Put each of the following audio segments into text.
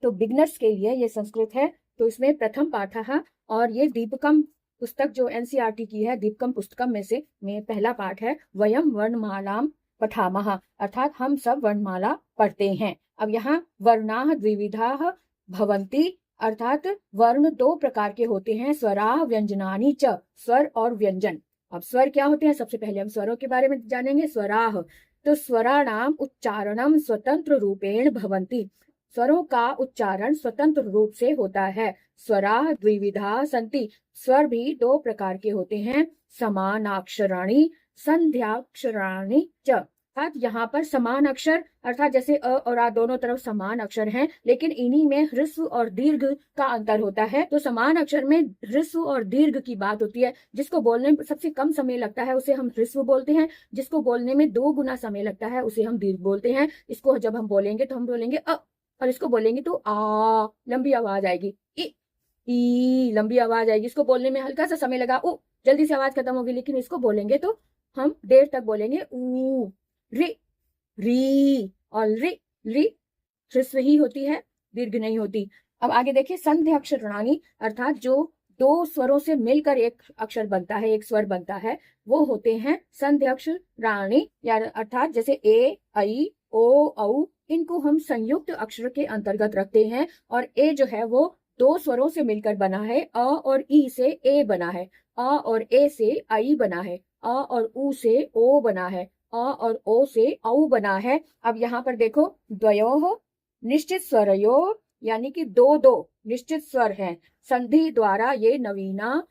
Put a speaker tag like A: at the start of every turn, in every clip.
A: तो बिगनर्स के लिए ये संस्कृत है। तो इसमें प्रथम पाठः, और ये दीपकम पुस्तक जो एनसीईआरटी की है, दीपकम पुस्तकम में पहला पाठ है, वयम वर्णमालाम पठामः, अर्थात हम सब वर्णमाला पढ़ते हैं। अब यहाँ वर्णाः द्विविधाः भवन्ति, अर्थात वर्ण दो प्रकार के होते हैं, स्वराः व्यंजनानि च, स्वर और व्यंजन। अब स्वर क्या होते हैं, सबसे पहले हम स्वरों के बारे में जानेंगे। स्वराः, तो स्वराणाम उच्चारणम स्वतंत्र रूपेण भवन्ति, स्वरों का उच्चारण स्वतंत्र रूप से होता है। स्वराः द्विविधा सन्ति, स्वर भी दो प्रकार के होते हैं, समानाक्षराणि संध्याक्षराणि च, अर्थात यहाँ पर समान अक्षर, अर्थात जैसे अ और आ दोनों तरफ समान अक्षर हैं, लेकिन इन्हीं में ह्रस्व और दीर्घ का अंतर होता है। तो समान अक्षर में ह्रस्व और दीर्घ की बात होती है। जिसको बोलने में सबसे कम समय लगता है उसे हम ह्रस्व बोलते हैं, जिसको बोलने में 2 गुना समय लगता है उसे हम दीर्घ बोलते हैं। इसको जब हम बोलेंगे तो हम बोलेंगे अ, और इसको बोलेंगे तो आ, लंबी आवाज आएगी, ई लंबी आवाज आएगी। इसको बोलने में हल्का सा समय लगा, ओ जल्दी से आवाज खत्म होगी, लेकिन इसको बोलेंगे तो हम देर तक बोलेंगे, ऊ रि री, और री ह्रस्व ही होती है, दीर्घ नहीं होती। अब आगे देखिए, संध्याक्षराणि, अर्थात जो 2 स्वरों से मिलकर एक अक्षर बनता है, एक स्वर बनता है, वो होते हैं संध्याक्षराणि, या अर्थात जैसे ए, ऐ, ओ, औ, इनको हम संयुक्त अक्षर के अंतर्गत रखते हैं। और ए जो है वो 2 स्वरों से मिलकर बना है, अ और ई से ए बना है, अ और ए से आई बना है, अ और उ से ओ बना है, अ और ओ से औ बना है। अब यहाँ पर देखो, द्वयोः निश्चित स्वरयोः, यानी कि 2 निश्चित स्वर हैं, संधि द्वारा ये नवीना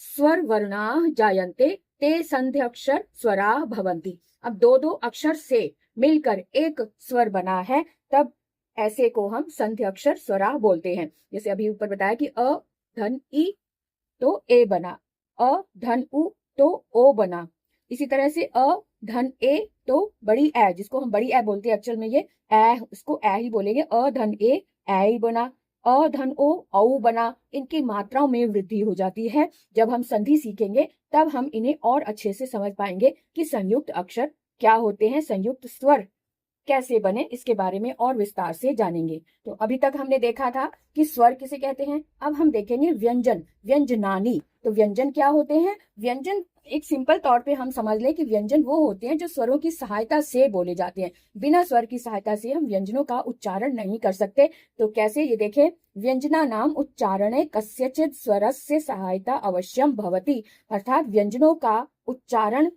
A: स्वर वर्णाः जायन्ते, ते संध्यक्षर स्वराः भवन्ति। अब 2 अक्षर से मिलकर एक स्वर बना है, तब ऐसे को हम संध्यक्षर स्वराः बोलते हैं। जैसे अभी ऊपर बताया कि अ धन ई तो ए बना, अ धन उ तो ओ बना। इसी तरह से अ धन ए तो बड़ी ए, जिसको हम बड़ी ए बोलते हैं, एक्चुअल में ये ए, इसको ए ही बोलेंगे, अ धन ए ही बना, अ धन ओ औ बना। इनकी मात्राओं में वृद्धि हो जाती है। जब हम संधि सीखेंगे तब हम इन्हें और अच्छे से समझ पाएंगे कि संयुक्त अक्षर क्या होते हैं, संयुक्त स्वर कैसे बने, इसके बारे में और विस्तार से जानेंगे। तो अभी तक हमने देखा था कि स्वर किसे कहते हैं। अब हम देखेंगे व्यंजन, व्यंजनानी। तो व्यंजन क्या होते हैं? व्यंजन एक सिंपल तौर पे हम समझ लें कि व्यंजन वो होते हैं जो स्वरों की सहायता से बोले जाते हैं। बिना स्वर की सहायता से हम व्यंजनों का उच्चारण नहीं कर सकते। तो कैसे, ये देखें, व्यंजना नाम उच्चारणे कस्यचित् स्वरस्य सहायता अवश्यम भवति, अर्थात व्यंजनों का उच्चारण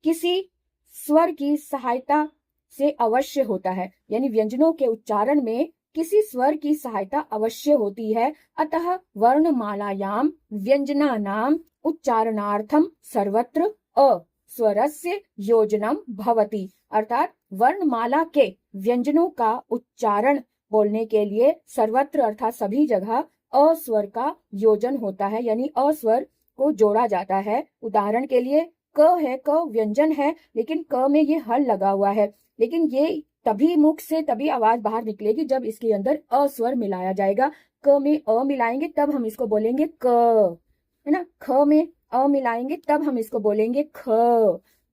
A: किसी स्वर की सहायता से अवश्य होता है, यानी व्यंजनों के उच्चारण में किसी स्वर की सहायता अवश्य होती है। अतः वर्णमालायां व्यंजनानां उच्चारणार्थम सर्वत्र अ स्वरस्य योजनम भवति, अर्थात वर्णमाला के व्यंजनों का उच्चारण बोलने के लिए सर्वत्र अर्थात सभी जगह अ स्वर का योजन होता है, यानी अ स्वर को जोड़ा जाता है। उदाहरण के लिए क है, क व्यंजन है, लेकिन क में ये हल लगा हुआ है, लेकिन ये तभी मुख से तभी आवाज बाहर निकलेगी जब इसके अंदर अ स्वर मिलाया जाएगा। क में अ मिलाएंगे तब हम इसको बोलेंगे क, है ना। ख में अ मिलाएंगे तब हम इसको बोलेंगे ख,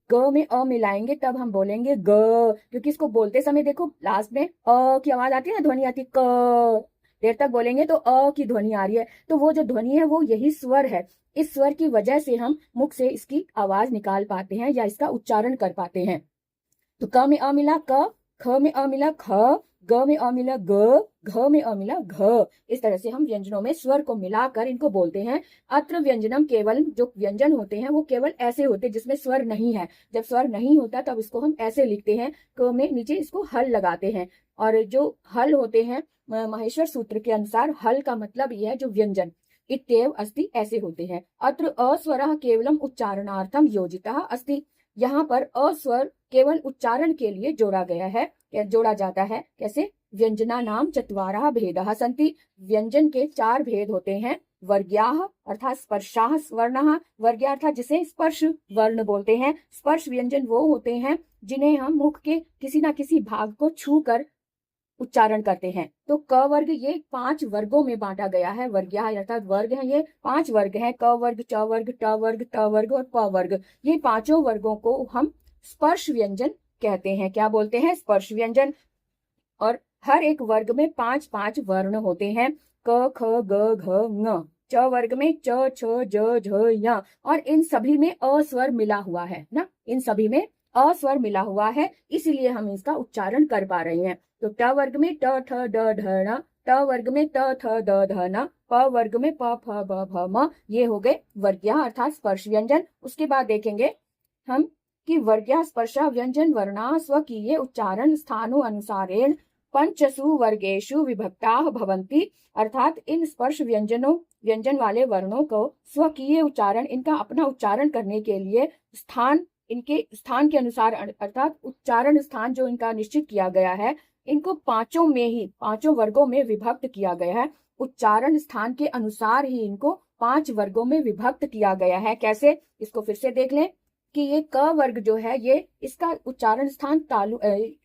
A: ग में अ मिलाएंगे तब हम बोलेंगे ग, क्योंकि इसको बोलते समय देखो लास्ट में अ की आवाज आती है ना, ध्वनि आती है, क देर तक बोलेंगे तो अ की ध्वनि आ रही है, तो वो जो ध्वनि है वो यही स्वर है। इस स्वर की वजह से हम मुख से इसकी आवाज निकाल पाते हैं या इसका उच्चारण कर पाते हैं। तो क में अ मिला क, ख में अ मिला ख, ग में अ मिला ग, घ में अ मिला घ। इस तरह से हम व्यंजनों में स्वर को मिलाकर इनको बोलते हैं। अत्र व्यंजनम, केवल जो व्यंजन होते हैं वो केवल ऐसे होते हैं जिसमें स्वर नहीं है। जब स्वर नहीं होता तब इसको हम ऐसे लिखते हैं, क में नीचे इसको हल लगाते हैं। और जो हल होते हैं, माहेश्वर सूत्र के अनुसार हल का मतलब ये है जो व्यंजन, इत्येव अस्ति, ऐसे होते हैं। अत्र अस्वरः केवलम उच्चारणार्थम योजितः अस्ति, यहाँ पर अस्वर केवल उच्चारण के लिए जोड़ा गया है, जोड़ा जाता है। कैसे? व्यंजना नाम चत्वारः भेदाः सन्ति, व्यंजन के 4 भेद होते हैं। वर्ग्याः अर्थात स्पर्शाः वर्णाः, वर्ग्य अर्थात जिसे स्पर्श वर्ण बोलते हैं। स्पर्श व्यंजन वो होते हैं जिन्हें हम मुख के किसी ना किसी भाग को छू कर उच्चारण करते हैं। तो क वर्ग ये 5 वर्गों में बांटा गया है। वर्ग्या अर्थात वर्ग है, ये 5 वर्ग हैं, क वर्ग, च वर्ग, ट वर्ग, त वर्ग और प वर्ग। ये 5 वर्गों को हम स्पर्श व्यंजन कहते हैं। क्या बोलते हैं? स्पर्श व्यंजन। और हर एक वर्ग में 5-5 वर्ण होते हैं। क ख ग घ ङ। च वर्ग में च छ ज झ य, और इन सभी में अ स्वर मिला हुआ है ना, इन सभी में अ स्वर मिला हुआ है, इसीलिए हम इसका उच्चारण कर पा रहे हैं। तो ट वर्ग में ट ठ ड ढ ण, ट वर्ग में त थ द ध न, प वर्ग में प फ ब भ म। ये हो गए वर्गीय अर्थात स्पर्श व्यंजन। उसके बाद देखेंगे हम कि वर्गीय स्पर्शा व्यंजन वर्णा स्वकीय उच्चारण स्थानु अनुसारेण पंचसु वर्गेषु विभक्ताः भवन्ति, अर्थात इन स्पर्श व्यंजन वाले वर्णों को स्वकीय उच्चारण, इनका अपना उच्चारण करने के लिए स्थान, इनके स्थान के अनुसार अर्थात उच्चारण स्थान जो इनका निश्चित किया गया है, इनको पांचों में ही, पांचों वर्गों में विभक्त किया गया है। उच्चारण स्थान के अनुसार ही इनको 5 वर्गों में विभक्त किया गया है। कैसे, इसको फिर से देख लें कि ये क वर्ग जो है, ये इसका उच्चारण स्थान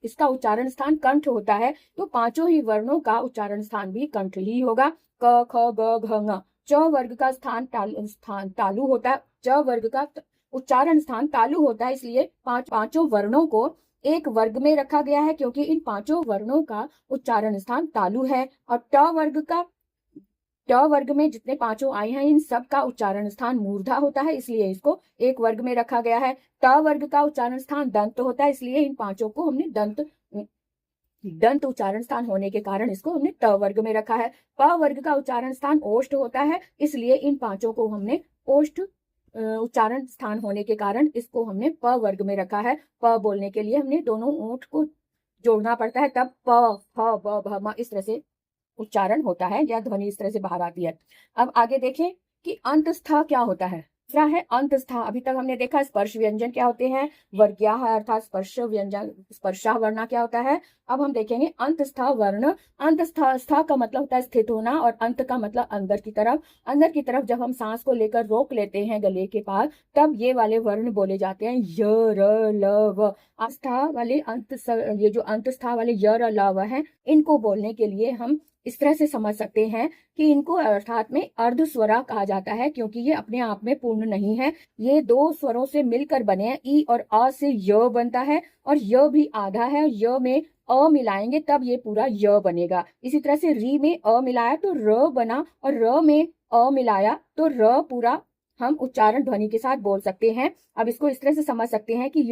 A: इसका उच्चारण स्थान कंठ होता है, तो पांचों ही वर्णों का उच्चारण स्थान भी कंठ ही होगा। क ख ग घ ङ। च वर्ग का स्थान तालु होता है, च वर्ग का उच्चारण स्थान तालु होता है, इसलिए पांचों वर्णों को एक वर्ग में रखा गया है, क्योंकि इन पांचों वर्णों का उच्चारण स्थान तालु है। और ट वर्ग में जितने पांचों आए हैं, इन सब का उच्चारण स्थान मूर्धा होता है, इसलिए इसको एक वर्ग में रखा गया है। ट वर्ग का उच्चारण स्थान दंत होता है, इसलिए इन पांचों को हमने दंत उच्चारण स्थान होने के कारण इसको हमने ट वर्ग में रखा है। प वर्ग का उच्चारण स्थान ओष्ठ होता है, इसलिए इन पांचों को हमने ओष्ठ उच्चारण स्थान होने के कारण इसको हमने प वर्ग में रखा है। प बोलने के लिए हमने दोनों ओंठ को जोड़ना पड़ता है, तब प फ ब भ म इस तरह से उच्चारण होता है, या ध्वनि इस तरह से बाहर आती है। अब आगे देखें कि अंतस्थ क्या होता है। दूसरा है अंतस्थ। अभी तक हमने देखा स्पर्श व्यंजन क्या होते हैं, वर्गीय अर्थात स्पर्श व्यंजन, स्पर्शा वर्ण क्या होता है। अब हम देखेंगे अंतस्थ वर्ण। अंतस्थ, स्थ का मतलब होता है स्थित होना, और अंत का मतलब अंदर की तरफ। अंदर की तरफ जब हम सांस को लेकर रोक लेते हैं गले के पास, तब ये वाले वर्ण बोले जाते हैं य र ल व। आस्था वाले ये जो अंतस्था वाले य र ल व हैं, इनको बोलने के लिए हम इस तरह से समझ सकते हैं कि इनको अर्थात में अर्ध स्वरा कहा जाता है, क्योंकि ये अपने आप में पूर्ण नहीं है, ये दो स्वरों से मिलकर बने हैं। ई और अ से य बनता है, और य भी आधा है, य में अ मिलाएंगे तब ये पूरा य बनेगा। इसी तरह से री में अ मिलाया तो र बना, और र में अ मिलाया तो र पूरा हम उच्चारण ध्वनि के साथ बोल सकते हैं। अब इसको इस तरह से समझ सकते हैं कि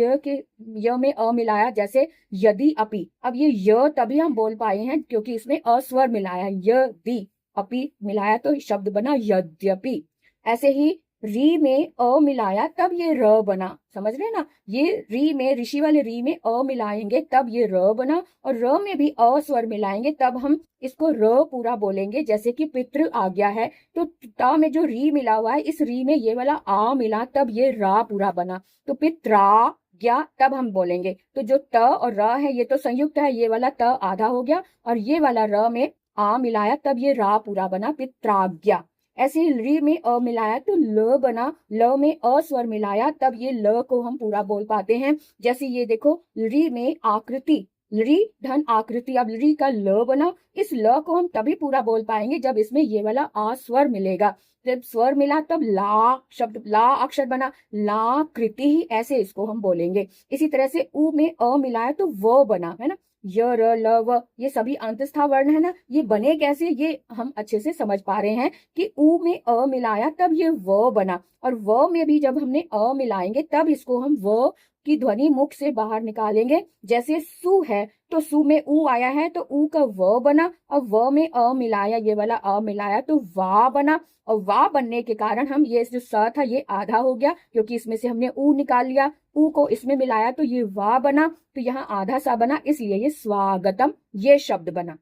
A: य में अ मिलाया, जैसे यदि अपि। अब ये य तभी हम बोल पाए हैं क्योंकि इसमें अ स्वर मिलाया, यदि अपि मिलाया तो शब्द बना यद्यपि। ऐसे ही री में अ मिलाया तब ये र बना, समझ रहे हैं ना। ये री में, ऋषि वाले री में अ मिलाएंगे तब ये र बना, और र में भी अ स्वर मिलाएंगे तब हम इसको र पूरा बोलेंगे। जैसे कि पितृ आज्ञा है, तो ट में जो री मिला हुआ है, इस री में ये वाला आ मिला तब ये रा पूरा बना, तो पित्राज्ञा तब हम बोलेंगे। तो जो ट और र है ये तो संयुक्त है, ये वाला त आधा हो गया, और ये वाला र में आ मिलाया तब ये रा पूरा बना, पित्राज्ञा। ऐसे ही री में अ मिलाया तो ल बना, ल में अ स्वर मिलाया तब ये ल को हम पूरा बोल पाते हैं। जैसे ये देखो, री में आकृति, री धन आकृति, अब री का ल बना, इस ल को हम तभी पूरा बोल पाएंगे जब इसमें ये वाला आ स्वर मिलेगा। जब स्वर मिला तब ला शब्द, ला अक्षर बना, ला कृति ही, ऐसे इसको हम बोलेंगे। इसी तरह से उ में अ मिलाया तो व बना, है ना। य र ल व ये सभी अंतस्था वर्ण है ना, ये बने कैसे, ये हम अच्छे से समझ पा रहे हैं कि उ में अ मिलाया तब ये व बना, और व में भी जब हमने अ मिलाएंगे तब इसको हम व की ध्वनि मुख से बाहर निकालेंगे। जैसे सु है तो सु में उ आया है तो उ का व बना, और व में अ मिलाया, ये वाला अ मिलाया तो वा बना, और वा बनने के कारण हम ये जो स था ये आधा हो गया, क्योंकि इसमें से हमने उ निकाल लिया, उ को इसमें मिलाया तो ये वा बना, तो यहाँ आधा सा बना, इसलिए ये स्वागतम ये शब्द बना।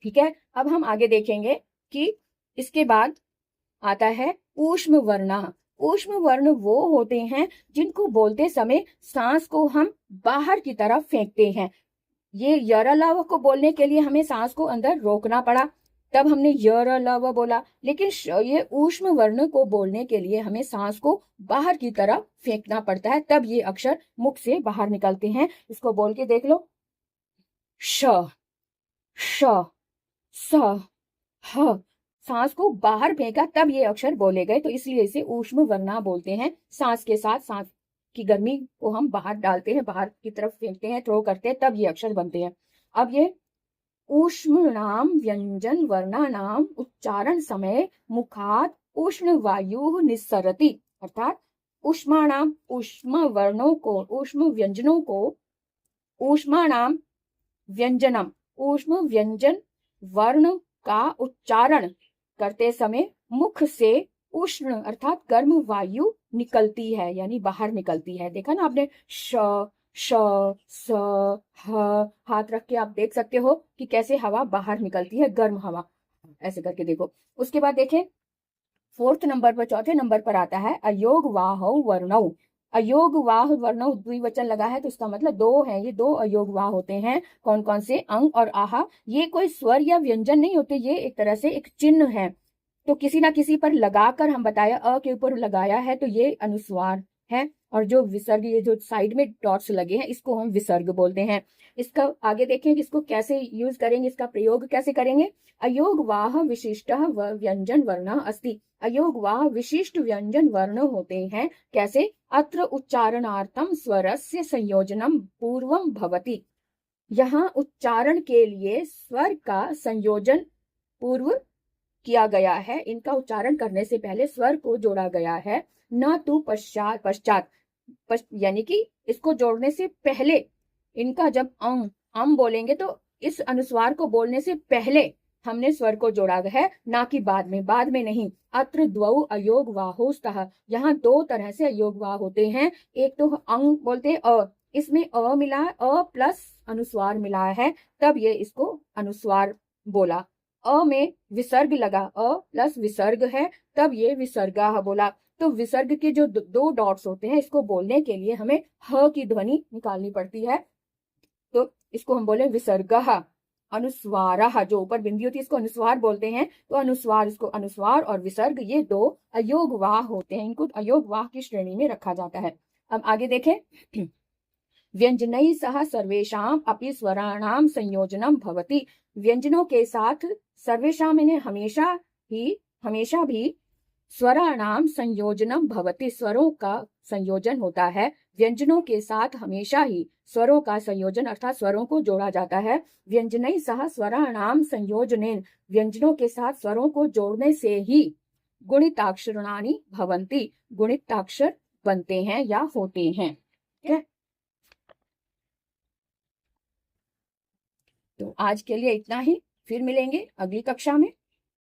A: ठीक है, अब हम आगे देखेंगे कि इसके बाद आता है ऊष्म वर्ण। ऊष्म वर्ण वो होते हैं जिनको बोलते समय सांस को हम बाहर की तरफ फेंकते हैं। ये यरलव को बोलने के लिए हमें सांस को अंदर रोकना पड़ा, तब हमने यरलव बोला, लेकिन ये ऊष्म वर्ण को बोलने के लिए हमें सांस को बाहर की तरफ फेंकना पड़ता है, तब ये अक्षर मुख से बाहर निकलते हैं। इसको बोल के देख लो, श श स ह। सांस को बाहर फेंका तब ये अक्षर बोले गए, तो इसलिए इसे ऊष्म वर्ण बोलते हैं। सांस के साथ सांस की गर्मी को हम बाहर डालते हैं, बाहर की तरफ फेंकते हैं, थ्रो करते हैं, तब ये अक्षर बनते हैं। अब ये ऊष्मणाम व्यंजन वर्णानाम उच्चारण समय मुखात उष्ण वायु निस्सरति, अर्थात ऊष्माणाम ऊष्म वर्णों को, ऊष्म व्यंजनों को, ऊष्माणाम व्यंजनम ऊष्म व्यंजन वर्ण का उच्चारण करते समय मुख से उष्ण अर्थात गर्म वायु निकलती है, यानी बाहर निकलती है। देखा ना आपने, श श स ह, हाथ रख के आप देख सकते हो कि कैसे हवा बाहर निकलती है, गर्म हवा, ऐसे करके देखो। उसके बाद देखें, फोर्थ नंबर पर, चौथे नंबर पर आता है अयोग वाह वर्णौ। अयोग वाह वर्णौ द्विवचन लगा है तो इसका मतलब दो है, ये दो अयोग वाह होते हैं। कौन कौन से? अंग और आहा। ये कोई स्वर या व्यंजन नहीं होते, ये एक तरह से एक चिन्ह है। तो किसी ना किसी पर लगाकर हम बताया, अ के ऊपर लगाया है तो ये अनुस्वार है, और जो विसर्ग, ये जो साइड में डॉट्स लगे हैं इसको हम विसर्ग बोलते हैं। इसका आगे देखें कि इसको कैसे यूज करेंगे, इसका प्रयोग कैसे करेंगे। अयोग वाह विशिष्ट व्यंजन वर्ण अस्ति। अयोग वाह विशिष्ट व्यंजन वर्ण होते हैं। कैसे? अत्र उच्चारणार्थम स्वरस्य संयोजनम पूर्वम भवति। यहाँ उच्चारण के लिए स्वर का संयोजन पूर्व किया गया है, इनका उच्चारण करने से पहले स्वर को जोड़ा गया है। न तो पश्चात यानी कि इसको जोड़ने से पहले, इनका जब अम बोलेंगे तो इस अनुस्वार को बोलने से पहले हमने स्वर को जोड़ा है, ना कि बाद में नहीं। अत्र द्वौ अयोग वाहोस्तः, यहाँ दो तरह से अयोग वाह होते हैं। एक तो अंग बोलते हैं अ, इसमें अ मिला है, अ प्लस अनुस्वार मिला है, तब ये इसको अनुस्वार बोला। अ में विसर्ग लगा, अ प्लस विसर्ग है, तब ये विसर्गा बोला। तो विसर्ग के जो दो डॉट्स होते हैं, इसको बोलने के लिए हमें ह की ध्वनि निकालनी पड़ती है, तो इसको हम बोले विसर्गः। अनुस्वारः, जो ऊपर बिंदी होती है इसको अनुस्वार बोलते हैं, तो अनुस्वार, इसको अनुस्वार और विसर्ग ये दो अयोग वाह होते हैं, इनको अयोग वाह की श्रेणी में रखा जाता है। अब आगे देखें, व्यंजनैः सह सर्वेषाम अपि स्वराणाम संयोजनम भवति। व्यंजनों के साथ सर्वेषाम यानी हमेशा भी स्वराणाम संयोजनम भवति, स्वरों का संयोजन होता है। व्यंजनों के साथ हमेशा ही स्वरों का संयोजन अर्थात स्वरों को जोड़ा जाता है। व्यंजनैः सह स्वराणाम संयोजनेन, व्यंजनों के साथ स्वरों को जोड़ने से ही गुणिताक्षराणि भवन्ति, गुणिताक्षर बनते हैं या होते हैं। ठीक है, तो आज के लिए इतना ही, फिर मिलेंगे अगली कक्षा में।